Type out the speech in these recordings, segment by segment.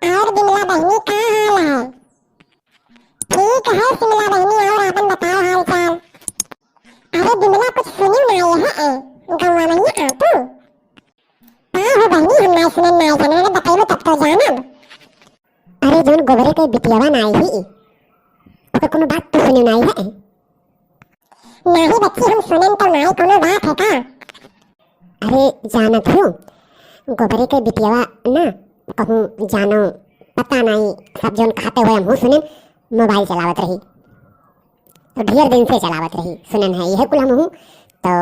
और बिमला बहनी का हाल है? ठीक है सिमला बहनी, और आपन बताओ हाल चाल। अरे बिमला कुछ सुनी नहीं है गौवा में आ तू? हाँ हो बहनी, हम नहीं सुने नहीं जाने बताइए तब तो जानब। अरे जोन गोबरे के बिटियावा नहीं ही ओके कोनो बात तो सुनी नहीं है? नहीं बच्ची, हम सुने तो नहीं कोनो बात है का? अरे जानत हूँ गोबरे के बिटियावा ना कहूँ जानो पता नहीं सब जोन खाते हुए हम सुने मोबाइल चलावत रही तो ढेर दिन से चलावत रही सुनन है यह कुल हम हूँ। तो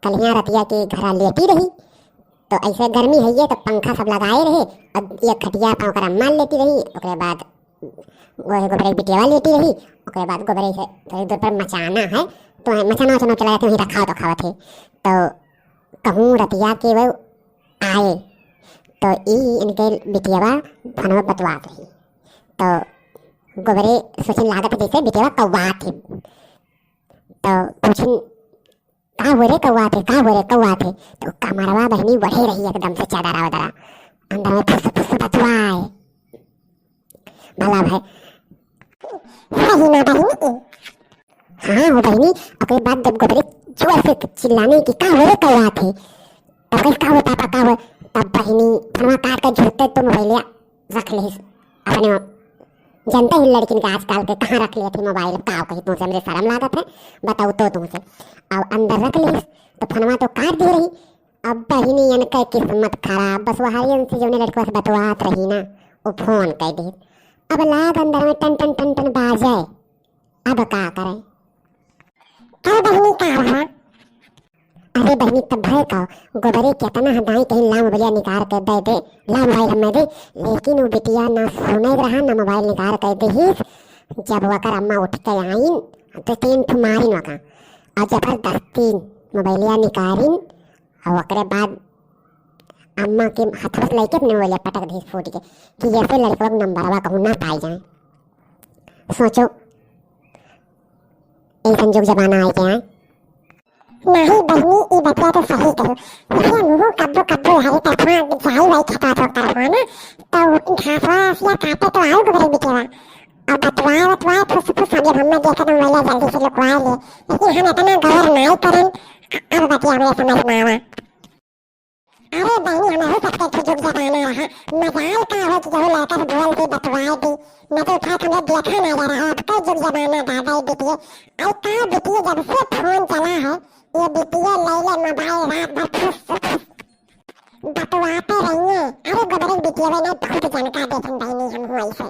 कलिया रतिया के घर लेटी रही तो ऐसे गर्मी है ये तो पंखा सब लगाए रहे और ये खटिया पाँव कर माल लेती रही। उसके बाद गोबरे की बिटियावा लेटी रही। उसके बाद गोबरे से थोड़ी दूर पर मचाना है तो मचाना वचाना चला जाते वहीं रखा तो खावत है। तो कहूँ रतिया के वो आए तो इनके बिटियावा फनवा बतवात रही तो गोबरे सोचिन लागत जैसे बिटियावा कौवा थे तो पूछिन का हो रे कौवा थे, का हो रे कौवा थे? तो कमरवा बहनी बढ़े रही एकदम से चादरा वदरा अंदर में फुस फुस बतवाए भला भाई सही ना बहनी? हाँ हो बहनी। और बाद जब गोबरे जोर से चिल्लाने की का हो रे कौवा थे तब का हो पापा का हो, तब बहनी फनवा काट कर झुरते तो मोबाइल रख ले अपने जनता ही लड़किन के आजकल के कहाँ रख लिए थे मोबाइल का कहीं तुमसे मुझे शर्म लागत है बताओ तो तुमसे। अब अंदर रख ली तो फनवा तो काट दे रही। अब बहिनी इनका किस्मत खराब बस वहां से जो लड़का से बतवात रही ना वो फोन कह दे। अब लाग अंदर में टन टन टन टन बाजे। अब का करे? क्या बहिनी का रहा? अरे बहनी तब भय का गोबरे केतना हदाई कहीं ला मोबाइल निकाल कर दे दे ला मोबाइल हमें दे, लेकिन वो बिटिया ना सुने रहा ना मोबाइल निकाल कर दे ही। जब वकर अम्मा उठ के आईन तो तीन ठुमारिन वका और जबरदस्ती मोबाइलिया निकालिन और वकरे बाद अम्मा के हाथ में लेके अपने मोबाइल पटक दी फूट के कि जैसे लड़का नंबरवा कहूँ ना पाई जाए। सोचो ये संजोग जमाना आए क्या? नहीं बहनी ये बतिया तो सही कहो। जैसे मुँह कब्बो कब्बो हरी तफा जाई वाई खता तो करवा ना तो घासवा या काटे तो आओ गोबरे बिटियावा और बतवाए फुस फुस जब हमने देखा तो मोबाइल जल्दी से लुकवा ले, लेकिन हम इतना गौर नहीं करन। अब बतिया हमें समझ में आवा। अरे बहनी हमें हो सकते थे जुग जमाना रहा मजाल का हो जो लड़का से बोल के बतवाए दी न तो उठा के हमें देखा नहीं जा रहा। अब का जुग जमाना दादा बिटिया और का बिटिया जब से फोन चला है ये बिटिया लैले मोबाइल रात भर फुस फुस बतवाते रहिए। अरे गोबरे बिटिया ने बहुत जानकार देखन बहनी हम हुआ ऐसे।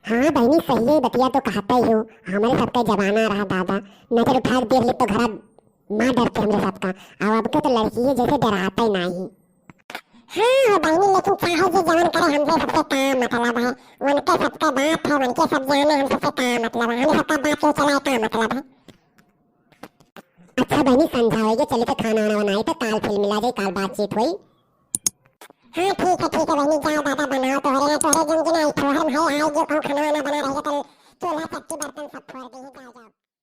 हाँ बहनी सही है बतिया तो कहता ही हो हमारे सबका जमाना रहा दादा नजर उठा देख ले तो घर माँ डरते हमरे सबका। अब के तो लड़की है जैसे डराता ही नहीं। हाँ हो बहनी लेकिन चाहे जो जवान करे हमसे सबसे काम मतलब है उनके सबका बात है उनके सब जाने हम सबसे काम मतलब है हमें सबका बात जो चलाए का मतलब है। अच्छा बहनी समझाओगे चले तो खाना वाना बनाए तो काल फिर मिला जाए काल बातचीत हुई। हाँ ठीक है बहनी जाओ दादा बनाओ तो हो रहे जम जम आई तो हम है आज जो खाना वाना बना रहेगा तो चूल्हा चक्की बर्तन सब फोड़ देंगे जाओ जाओ।